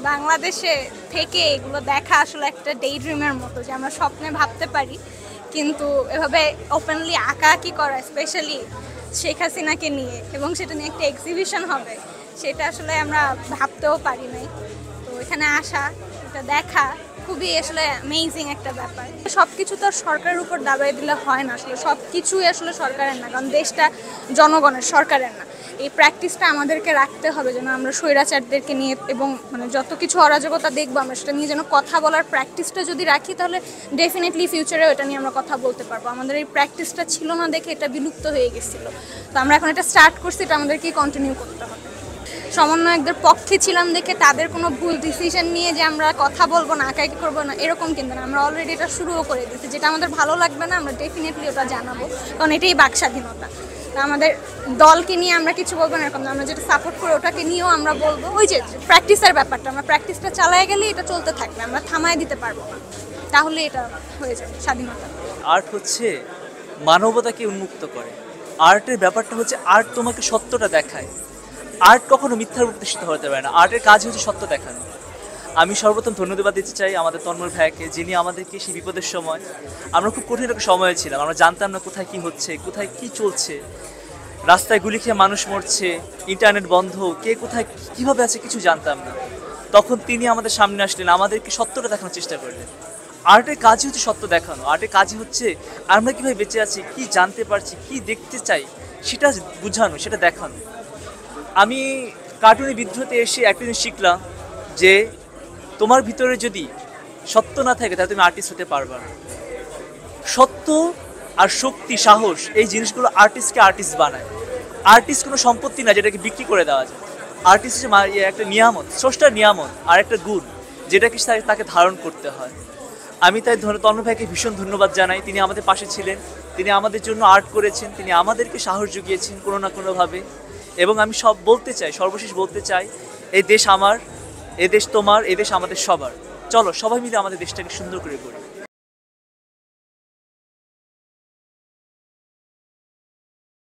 বাংলাদেশে থেকে এগুলো দেখা আসলে একটা ডে ড্রিমের মতো, যে আমরা স্বপ্নে ভাবতে পারি, কিন্তু এভাবে ওপেনলি আঁকাআঁকি করা, স্পেশালি শেখ হাসিনাকে নিয়ে, এবং সেটা নিয়ে একটা এক্সিবিশন হবে, সেটা আসলে আমরা ভাবতেও পারি নাই। তো এখানে আসা, এটা দেখা খুবই আসলে অ্যামেজিং একটা ব্যাপার। সব কিছু তো আর সরকারের উপর দাবাই দিলে হয় না, আসলে সব কিছুই আসলে সরকারের না, কারণ দেশটা জনগণের, সরকারের না। এই প্র্যাকটিসটা আমাদেরকে রাখতে হবে যেন আমরা স্বৈরাচারদেরকে নিয়ে এবং মানে যত কিছু অরাজকতা দেখবো আমরা সেটা নিয়ে যেন কথা বলার প্র্যাকটিসটা যদি রাখি, তাহলে ডেফিনেটলি ফিউচারে ওটা নিয়ে আমরা কথা বলতে পারবো। আমাদের এই প্র্যাকটিসটা ছিল না দেখে এটা বিলুপ্ত হয়ে গেছিলো, তো আমরা এখন এটা স্টার্ট করছি, এটা আমাদেরকেই কন্টিনিউ করতে হবে। সমন্বয়কদের পক্ষে ছিলাম দেখে তাদের কোনো ভুল ডিসিশন নিয়ে যে আমরা কথা বলবো না, আঁকাআঁকি করবো না, এরকম কিন্তু না। আমরা অলরেডি এটা শুরুও করে দিচ্ছি, যেটা আমাদের ভালো লাগবে না আমরা ডেফিনেটলি ওটা জানাবো, কারণ এটাই বাক স্বাধীনতা। আমাদের দলকে নিয়ে আমরা কিছু বলবো না এরকম, আমরা যেটা সাপোর্ট করি ওটাকে নিয়েও আমরা বলবো। ওই যে প্র্যাকটিসের ব্যাপারটা, আমরা প্র্যাকটিসটা চালায় গেলে এটা চলতে থাকবে, আমরা থামায় দিতে পারবো না, তাহলে এটা হয়ে যাবে স্বাধীনতা। আর্ট হচ্ছে মানবতাকে উন্মুক্ত করে। আর্টের ব্যাপারটা হচ্ছে আর্ট তোমাকে সত্যটা দেখায়। আর্ট কখনো মিথ্যার প্রতিষ্ঠিত হতে পারে না। আর্টের কাজ হচ্ছে সত্য দেখানো। আমি সর্বপ্রথম ধন্যবাদ দিতে চাই আমাদের তন্ময় ভাইকে, যিনি আমাদেরকে সেই বিপদের সময়, আমরা খুব কঠিন একটা সময়ে ছিলাম, আমরা জানতাম না কোথায় কি হচ্ছে, কোথায় কি চলছে, রাস্তায় গুলি খেয়ে মানুষ মরছে, ইন্টারনেট বন্ধ, কে কোথায় কীভাবে আছে কিছু জানতাম না। তখন তিনি আমাদের সামনে আসলেন, আমাদেরকে সত্যটা দেখানোর চেষ্টা করলেন। আর্টের কাজই হচ্ছে সত্য দেখানো। আর্টের কাজই হচ্ছে আমরা কীভাবে বেঁচে আছি, কি জানতে পারছি, কি দেখতে চাই, সেটা বোঝানো, সেটা দেখানো। আমি কার্টুনের বিদ্রোহতে এসে একটা জিনিস শিখলাম যে তোমার ভিতরে যদি সত্য না থাকে তাহলে তুমি আর্টিস্ট হতে পারবে না। সত্য আর শক্তি, সাহস, এই জিনিসগুলো আর্টিস্টকে আর্টিস্ট বানায়। আর্টিস্ট কোনো সম্পত্তি না যেটাকে বিক্রি করে দেওয়া যায়। আর্টিস্ট হচ্ছে একটা নিয়ামত, স্রষ্টার নিয়ামত, আর একটা গুণ যেটাকে তাকে ধারণ করতে হয়। আমি তাই তন্ময় ভাইকে ভীষণ ধন্যবাদ জানাই। তিনি আমাদের পাশে ছিলেন, তিনি আমাদের জন্য আর্ট করেছেন, তিনি আমাদেরকে সাহস জুগিয়েছেন কোনো না কোনোভাবে। এবং আমি সর্বশেষ বলতে চাই, এই দেশ আমার, এ দেশ তোমার, এ দেশ আমাদের সবার। চলো সবাই মিলে আমাদের দেশটাকে সুন্দর করে গড়ি।